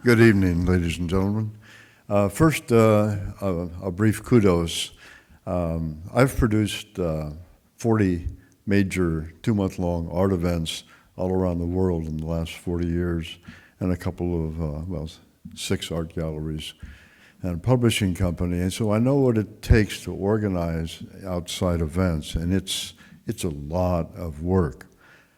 Good evening, ladies and gentlemen. First, a brief kudos. I've produced 40 major two-month-long art events all around the world in the last 40 years, and a couple of, 6 art galleries and a publishing company. And so I know what it takes to organize outside events, and it's a lot of work.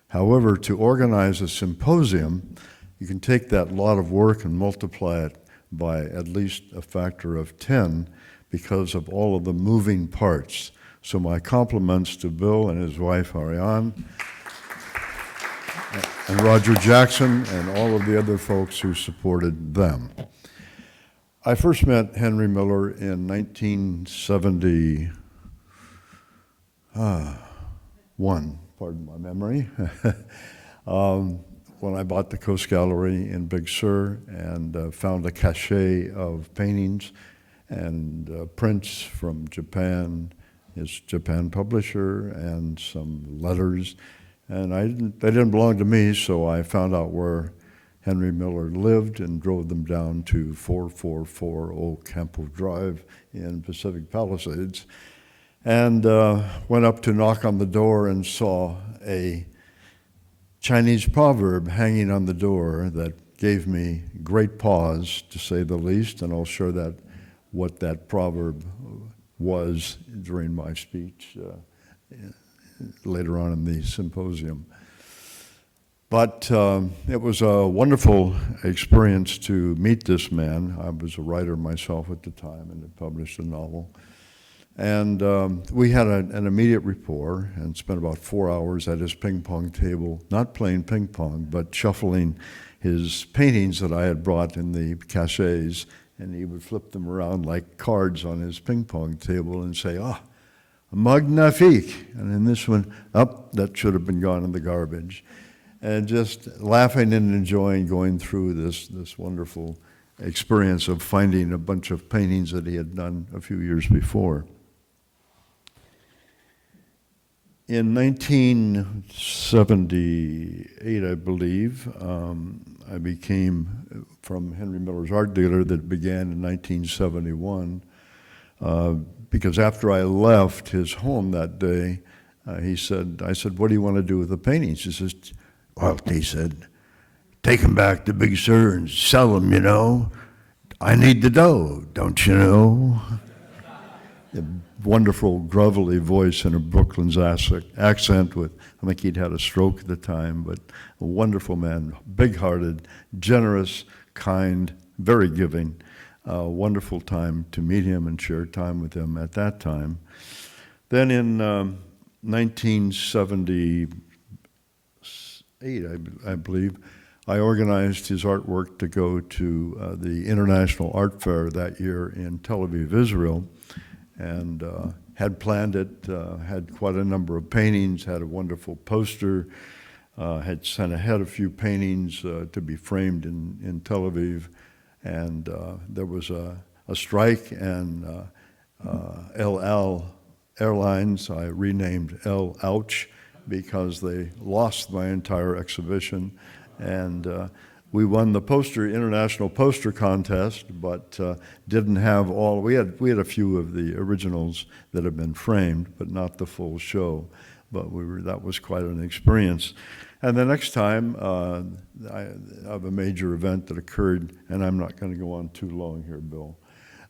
However, to organize a symposium, you can take that lot of work and multiply it by at least a factor of 10 because of all of the moving parts. So my compliments to Bill and his wife, Ariane, and Roger Jackson, and all of the other folks who supported them. I first met Henry Miller in 1971, pardon my memory, when I bought the Coast Gallery in Big Sur and found a cache of paintings and prints from Japan, his Japan publisher, and some letters. And they didn't belong to me, so I found out where Henry Miller lived and drove them down to 4440 Campo Drive in Pacific Palisades, and went up to knock on the door and saw a Chinese proverb hanging on the door that gave me great pause, to say the least, and I'll share what that proverb was during my speech later on in the symposium. But it was a wonderful experience to meet this man. I was a writer myself at the time and had published a novel. And we had an immediate rapport and spent about 4 hours at his ping pong table, not playing ping pong, but shuffling his paintings that I had brought in the caches, and he would flip them around like cards on his ping pong table and say, magnifique. And in this one, that should have been gone in the garbage. And just laughing and enjoying going through this wonderful experience of finding a bunch of paintings that he had done a few years before. In 1978, I believe, I became, from Henry Miller's art dealer that began in 1971, because after I left his home that day, I said, what do you want to do with the paintings? He said, take them back to Big Sur and sell them, you know. I need the dough, don't you know? A wonderful, grovelly voice and a Brooklyn's accent with, I think he'd had a stroke at the time, but a wonderful man, big-hearted, generous, kind, very giving. Wonderful time to meet him and share time with him at that time. Then in 1978, I believe, I organized his artwork to go to the International Art Fair that year in Tel Aviv, Israel, and had planned it, had quite a number of paintings, had a wonderful poster, had sent ahead a few paintings to be framed in Tel Aviv, and there was a strike, and El Al Airlines, I renamed El Ouch, because they lost my entire exhibition, and we won the international poster contest, but didn't have all. We had a few of the originals that had been framed, but not the full show. But that was quite an experience. And the next time, I have a major event that occurred, and I'm not going to go on too long here, Bill,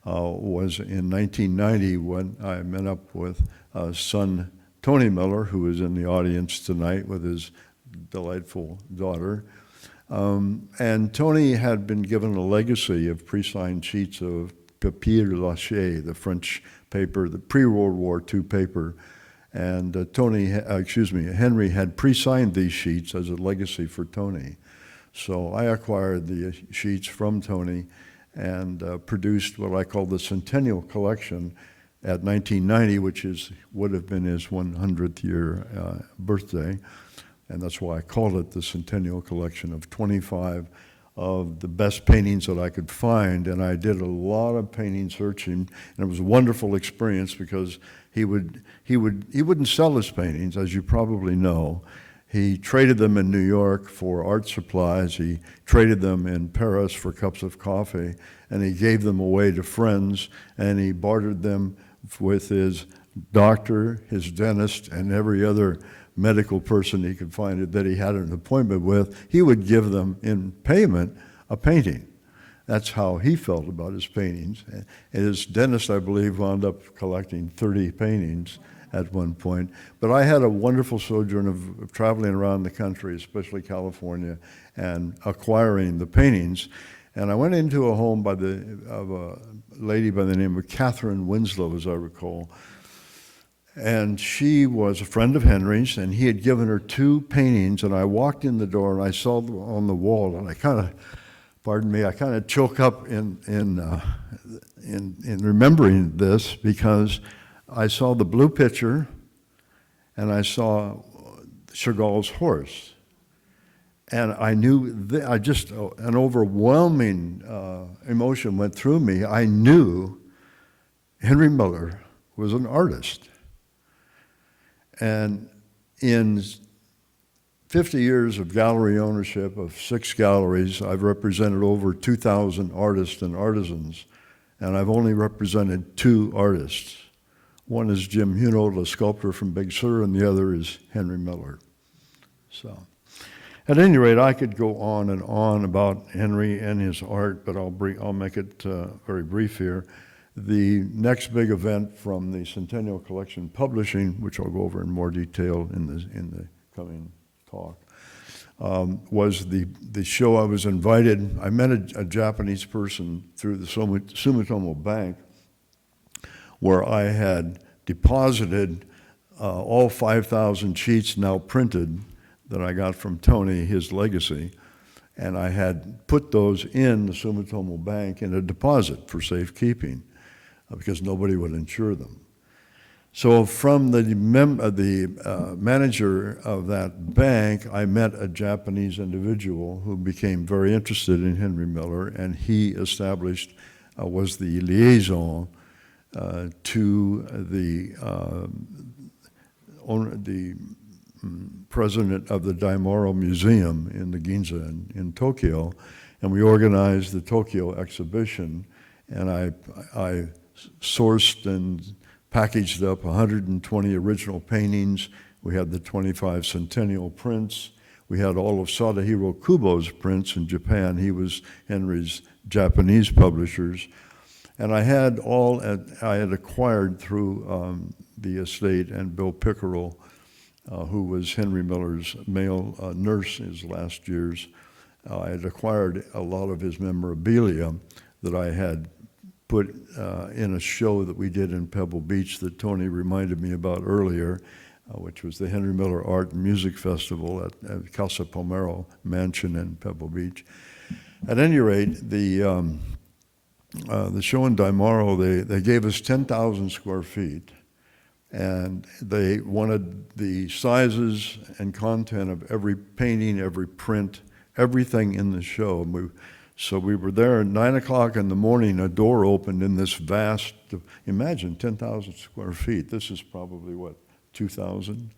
was in 1990 when I met up with son Tony Miller, who is in the audience tonight with his delightful daughter. And Tony had been given a legacy of pre-signed sheets of papier lâché, the French paper, the pre-World War II paper. And Henry had pre-signed these sheets as a legacy for Tony. So I acquired the sheets from Tony and produced what I call the Centennial Collection at 1990, which would have been his 100th year birthday. And that's why I called it the Centennial Collection of 25 of the best paintings that I could find. And I did a lot of painting searching, and it was a wonderful experience because he wouldn't sell his paintings, as you probably know. He traded them in New York for art supplies. He traded them in Paris for cups of coffee, and he gave them away to friends, and he bartered them with his doctor, his dentist, and every other medical person he could find that he had an appointment with. He would give them in payment a painting. That's how he felt about his paintings. And his dentist, I believe, wound up collecting 30 paintings at one point. But I had a wonderful sojourn of traveling around the country, especially California, and acquiring the paintings. And I went into a home of a lady by the name of Catherine Winslow, as I recall. And she was a friend of Henry's, and he had given her 2 paintings. And I walked in the door, and I saw them on the wall, and I kind of choke up in remembering this, because I saw the blue picture, and I saw Chagall's horse. And I knew, an overwhelming emotion went through me. I knew Henry Miller was an artist. And in 50 years of gallery ownership of 6 galleries, I've represented over 2,000 artists and artisans, and I've only represented 2 artists. One is Jim Hunold, a sculptor from Big Sur, and the other is Henry Miller. So, at any rate, I could go on and on about Henry and his art, but I'll make it very brief here. The next big event from the Centennial Collection Publishing, which I'll go over in more detail in the coming talk, was the show. I was invited. I met a Japanese person through the Sumitomo Bank, where I had deposited all 5,000 sheets now printed that I got from Tony, his legacy, and I had put those in the Sumitomo Bank in a deposit for safekeeping because nobody would insure them. So from the manager of that bank, I met a Japanese individual who became very interested in Henry Miller, and he was the liaison to the president of the Daimaro Museum in the Ginza in Tokyo, and we organized the Tokyo exhibition, and I sourced and packaged up 120 original paintings. We had the 25 centennial prints. We had all of Sadahiro Kubo's prints in Japan. He was Henry's Japanese publishers. And I had acquired through the estate and Bill Pickerel, who was Henry Miller's male nurse in his last years. I had acquired a lot of his memorabilia that I had put in a show that we did in Pebble Beach that Tony reminded me about earlier, which was the Henry Miller Art and Music Festival at Casa Palmero Mansion in Pebble Beach. At any rate, the show in Daimaro, they gave us 10,000 square feet, and they wanted the sizes and content of every painting, every print, everything in the show. So we were there at 9 o'clock in the morning. A door opened in this vast, imagine 10,000 square feet. This is probably, 2,000?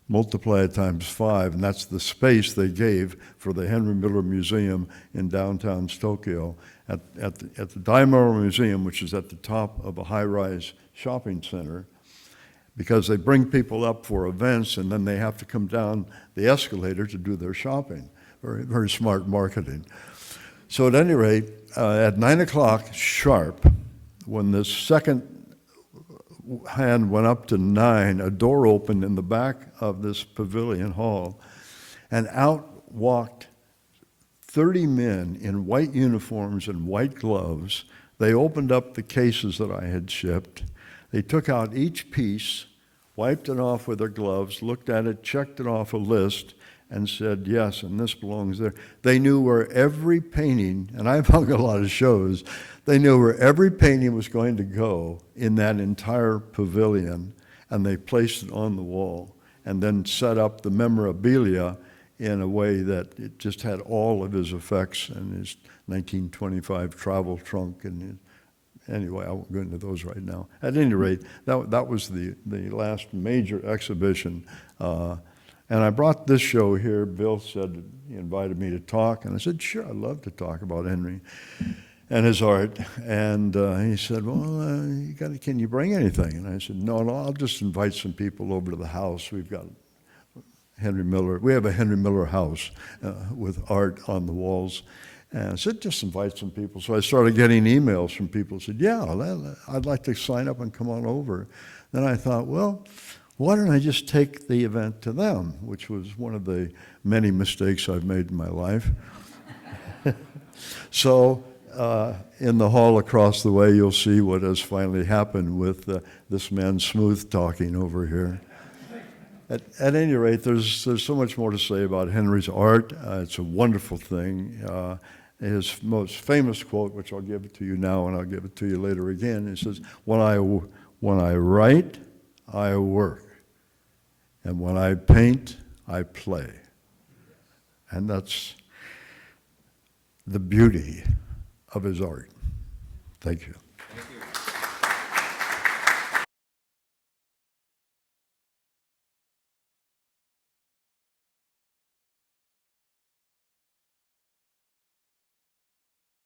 Multiply it times 5, and that's the space they gave for the Henry Miller Museum in downtown Tokyo. At the Daimaro Museum, which is at the top of a high-rise shopping center, because they bring people up for events, and then they have to come down the escalator to do their shopping. Very, very smart marketing. So at any rate, at 9 o'clock sharp, when the second hand went up to 9, a door opened in the back of this pavilion hall, and out walked 30 men in white uniforms and white gloves. They opened up the cases that I had shipped. They took out each piece, wiped it off with their gloves, looked at it, checked it off a list, and said, yes, and this belongs there. They knew where every painting, and I've hung a lot of shows, they knew where every painting was going to go in that entire pavilion, and they placed it on the wall, and then set up the memorabilia in a way that it just had all of his effects and his 1925 travel trunk. And anyway, I won't go into those right now. At any rate, that was the last major exhibition And I brought this show here. Bill said he invited me to talk, and I said, sure, I'd love to talk about Henry and his art. And he said, well, can you bring anything? And I said, no, I'll just invite some people over to the house. We've got Henry Miller. We have a Henry Miller house with art on the walls. And I said, just invite some people. So I started getting emails from people who said, yeah, I'd like to sign up and come on over. Then I thought, well, why don't I just take the event to them, which was one of the many mistakes I've made in my life. So in the hall across the way, you'll see what has finally happened with this man smooth talking over here. At any rate, there's so much more to say about Henry's art. It's a wonderful thing. His most famous quote, which I'll give it to you now and I'll give it to you later again, he says, when I write, I work. And when I paint, I play. And that's the beauty of his art. Thank you.